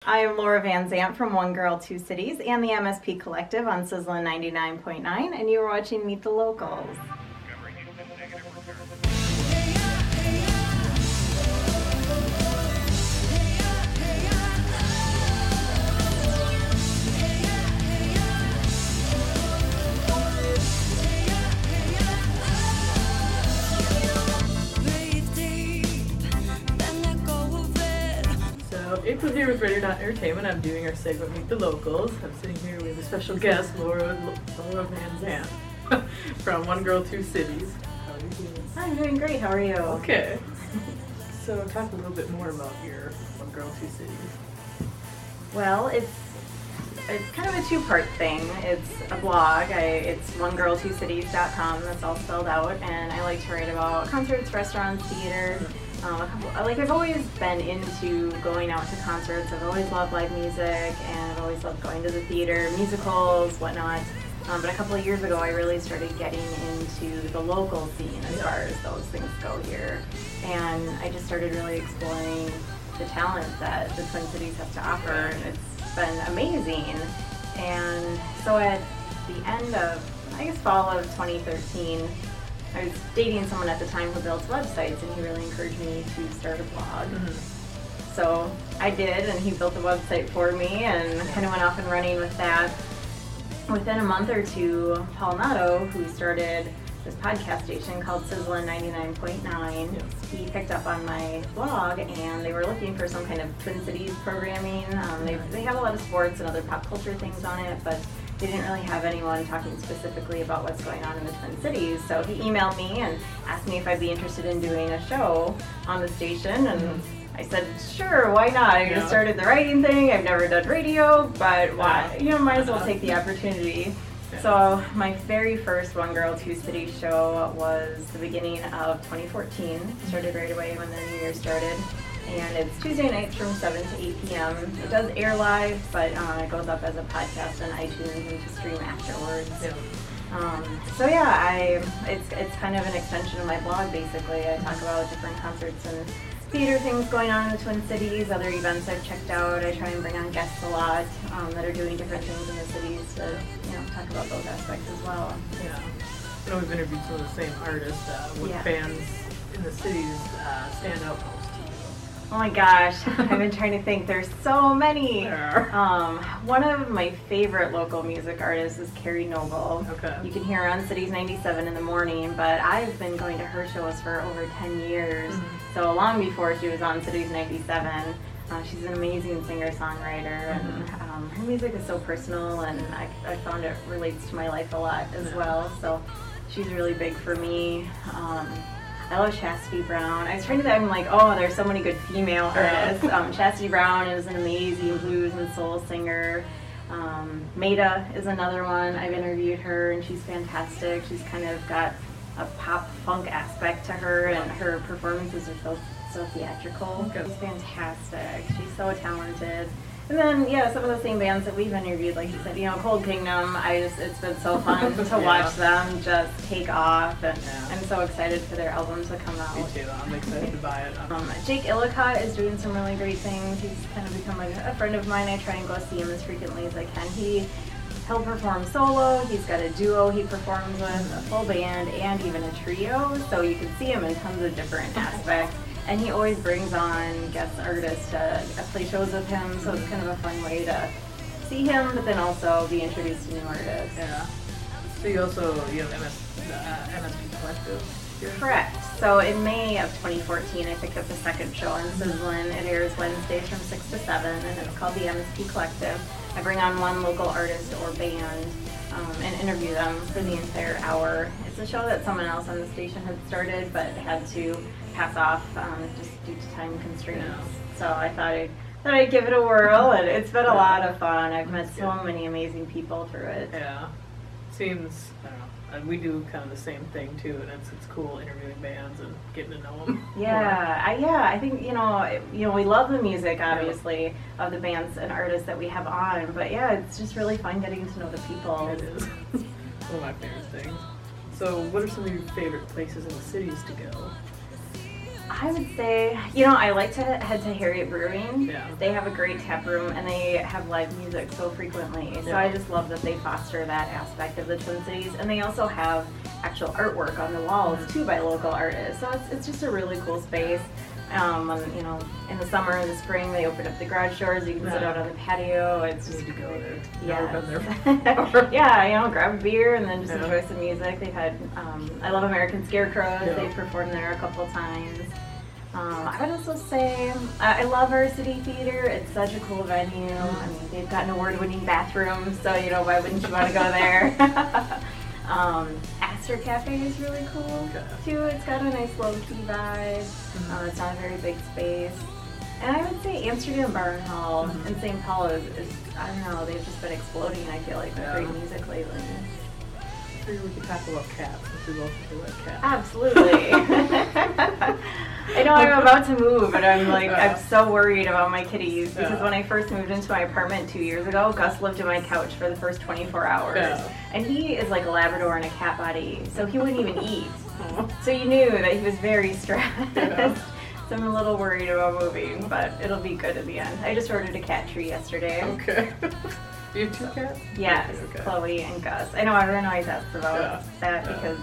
I am Laura Van Zant from One Girl, Two Cities and the MSP Collective on Sizzlin 99.9, and you are watching Meet the Locals. April here with Radio Entertainment. I'm doing our segment Meet the Locals. I'm sitting here with a special guest, Laura Van Zant from One Girl, Two Cities. How are you doing? I'm doing great. How are you? Okay. So talk a little bit more about your One Girl, Two Cities. Well, it's kind of a two-part thing. It's a blog. It's onegirl2cities.com. That's all spelled out, and I like to write about concerts, restaurants, theater. I've always been into going out to concerts. I've always loved live music, and I've always loved going to the theater, musicals, whatnot. But a couple of years ago, I really started getting into the local scene as far as those things go here. And I just started really exploring the talent that the Twin Cities has to offer, and it's been amazing. And so at the end of, fall of 2013, I was dating someone at the time who built websites, and he really encouraged me to start a blog. Mm-hmm. So I did, and he built the website for me, and kind of went off and running with that. Within a month or two, Paul Nato, who started this podcast station called Sizzlin 99.9, he picked up on my blog, and they were looking for some kind of Twin Cities programming. They have a lot of sports and other pop culture things on it, but they didn't really have anyone talking specifically about what's going on in the Twin Cities. So he emailed me and asked me if I'd be interested in doing a show on the station, and I said, sure, why not? I just started the writing thing. I've never done radio, but why? Might as well take the opportunity. So my very first One Girl, Two Cities show was the beginning of 2014. Started right away when the new year started. And it's Tuesday nights from 7 to 8 p.m. It does air live, but it goes up as a podcast on iTunes and to stream afterwards. It's kind of an extension of my blog, basically. I talk about different concerts and theater things going on in the Twin Cities, other events I've checked out. I try and bring on guests a lot that are doing different things in the cities to talk about those aspects as well. Yeah. I know we've interviewed some of the same artists. What bands in the cities stand out most? Oh my gosh, I've been trying to think. There's so many. One of my favorite local music artists is Carrie Noble. Okay. You can hear her on Cities 97 in the morning, but I've been going to her shows for over 10 years. Mm-hmm. So long before she was on Cities 97. She's an amazing singer-songwriter, and her music is so personal, and I found it relates to my life a lot as well. So she's really big for me. I love Chastity Brown. I was trying to think, I'm like, there's so many good female artists. Chastity Brown is an amazing blues and soul singer. Maida is another one. I've interviewed her, and she's fantastic. She's kind of got a pop funk aspect to her, and her performances are so theatrical. Okay. She's fantastic. She's so talented. And then, some of the same bands that we've interviewed, like you said, Cold Kingdom, it's been so fun to watch them just take off, and I'm so excited for their album to come out. Me too, I'm excited to buy it. Jake Illicott is doing some really great things. He's kind of become a friend of mine. I try and go see him as frequently as I can. He'll perform solo, he's got a duo he performs with, a full band, and even a trio, so you can see him in tons of different aspects. And he always brings on guest artists to play shows with him, so it's kind of a fun way to see him, but then also be introduced to new artists. Yeah. So you have MSP Collective here? Correct. So in May of 2014, I picked up the second show on Sizzlin. It airs Wednesdays from 6 to 7, and it's called the MSP Collective. I bring on one local artist or band and interview them for the entire hour. It's a show that someone else on the station had started, but had to pass off just due to time constraints. Yeah. So I thought I'd give it a whirl, and it's been a lot of fun. I've met so many amazing people through it. Yeah. Seems, I don't know, and we do kind of the same thing too, and it's cool interviewing bands and getting to know them. I think we love the music, obviously, of the bands and artists that we have on, but it's just really fun getting to know the people. It is. One of my favorite things. So what are some of your favorite places in the cities to go? I would say, I like to head to Harriet Brewing. Yeah. They have a great tap room and they have live music so frequently. So Yeah. I just love that they foster that aspect of the Twin Cities. And they also have actual artwork on the walls too by local artists. So it's just a really cool space. In the summer and the spring, they open up the garage doors. You can sit out on the patio. It's just need to go there. Yeah. Never been there. Yeah, grab a beer and then just Yeah. enjoy some music. They've had, I Love American Scarecrows. Yeah. They've performed there a couple times. I would also say I love our city theater. It's such a cool venue. I mean, they've got an award-winning bathroom, so why wouldn't you want to go there? Astor Cafe is really cool too. It's got a nice low-key vibe. It's not a very big space. And I would say Amsterdam Bar and Hall in St. Paul is, I don't know, they've just been exploding, I feel like, with great music lately. I figured we could talk about cats since we both like cats. Absolutely. I know I'm about to move, and I'm so worried about my kitties because when I first moved into my apartment 2 years ago, Gus lived in my couch for the first 24 hours. Yeah. And he is like a Labrador in a cat body, so he wouldn't even eat. So you knew that he was very stressed. Yeah. So I'm a little worried about moving, but it'll be good in the end. I just ordered a cat tree yesterday. Okay. You have 2 cats? Yes, Okay. Chloe and Gus. I know everyone always asks about that Yeah. because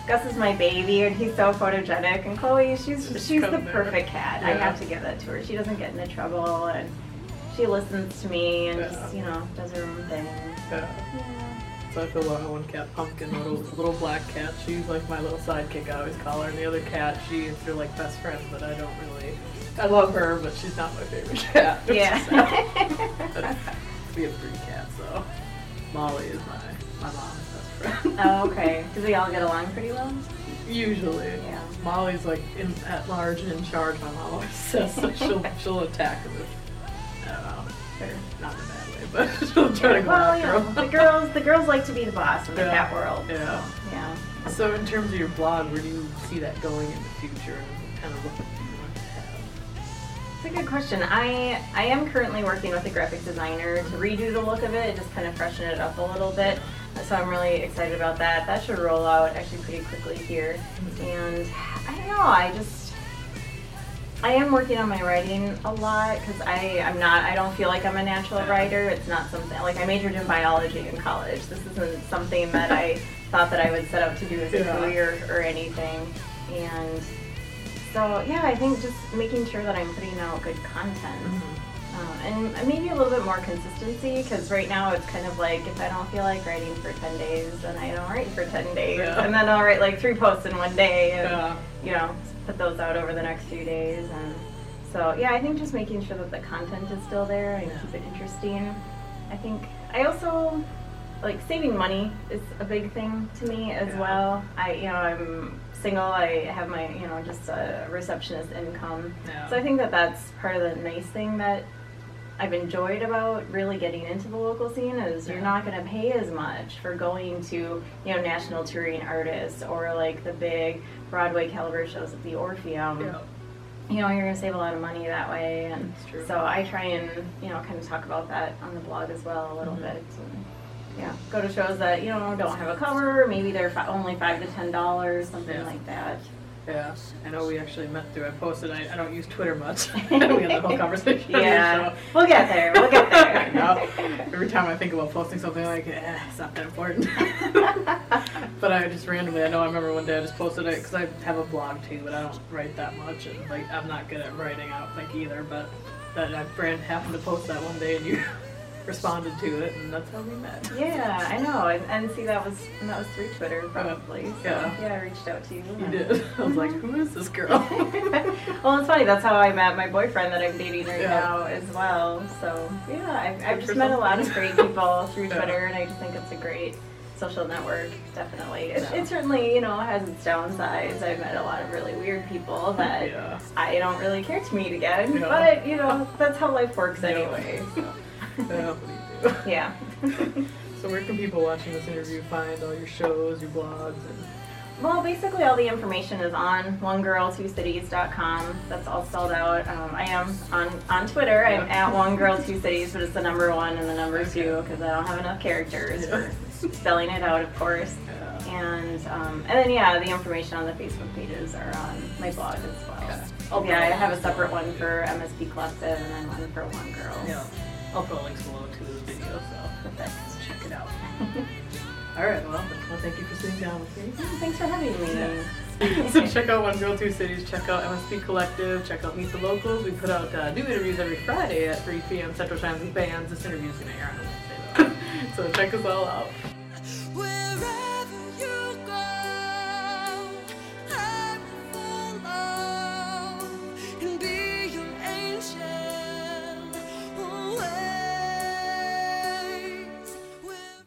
Gus is my baby and he's so photogenic, and Chloe, she's the perfect cat. I have to give that to her. She doesn't get into trouble and she listens to me and just does her own thing. Yeah. So I feel about one cat, Pumpkin, little black cat. She's like my little sidekick, I always call her. And the other cat, they're like best friends, but I don't really. I love her, but she's not my favorite cat. Yeah. We have 3 cats, so Molly is my mom's best friend. Oh, okay. Do they all get along pretty well? Usually. Yeah. Molly's like at large and in charge, my mom always says, so she'll attack them if, I don't know, they're not in a bad way, but she'll try to go after them. The girls like to be the boss in the cat world. Yeah. So, yeah. So in terms of your blog, where do you see that going in the future, and kind of what do you want to have? It's a good question. I am currently working with a graphic designer to redo the look of it, just kind of freshen it up a little bit. So I'm really excited about that. That should roll out actually pretty quickly here. And I don't know, I am working on my writing a lot because I don't feel like I'm a natural writer. It's not something, like I majored in biology in college. This isn't something that I thought that I would set out to do as a career or anything. And so, yeah, I think just making sure that I'm putting out good content. And maybe a little bit more consistency, because right now it's kind of like if I don't feel like writing for 10 days, then I don't write for 10 days. And then I'll write like 3 posts in one day and, put those out over the next few days. And so, yeah, I think just making sure that the content is still there and keep it interesting. I think I also, like, saving money is a big thing to me as well. I'm single, I have my, just a receptionist income. So I think that that's part of the nice thing that I've enjoyed about really getting into the local scene is you're not going to pay as much for going to, national touring artists or like the big Broadway caliber shows at the Orpheum. You're going to save a lot of money that way. And so I try and, kind of talk about that on the blog as well a little bit. And, go to shows that, don't have a cover, maybe they're only $5 to $10, something like that. Yeah, I know we actually met through, I posted, I don't use Twitter much. We had the whole conversation. We'll get there. Every time I think about posting something, like, it's not that important. But I just randomly, I remember one day I just posted it, because I have a blog too, but I don't write that much, and like, I'm not good at writing, I don't think either, but that I happened to post that one day, and you responded to it, and that's how we met. Yeah, I know, and see, that was through Twitter probably. So, I reached out to you. You did. I was like, who is this girl? Well, it's funny. That's how I met my boyfriend that I'm dating right now as well. So I've just met a lot of great people through Twitter, and I just think it's a great social network. Definitely, it certainly has its downsides. I've met a lot of really weird people that I don't really care to meet again. But that's how life works anyway. So. Yeah. So where can people watching this interview find all your shows, your blogs? Well, basically all the information is on onegirl2cities.com. That's all spelled out. I am on Twitter. I'm at onegirl2cities, but it's the number 1 and the number 2 because I don't have enough characters for spelling it out, of course. And then yeah, the information on the Facebook pages are on my blog as well. Okay. Yeah, I have a separate one for MSP Collective and then one for One Girl. Yeah. I'll put links below to the video, so Perfect. check it out. Alright, well, thank you for sitting down with me. Thanks for having me. Yeah. So check out One Girl, Two Cities, check out MSP Collective, check out Meet the Locals. We put out new interviews every Friday at 3 p.m. Central Time with bands. This interview's going to air on Wednesday, though. So check us all out.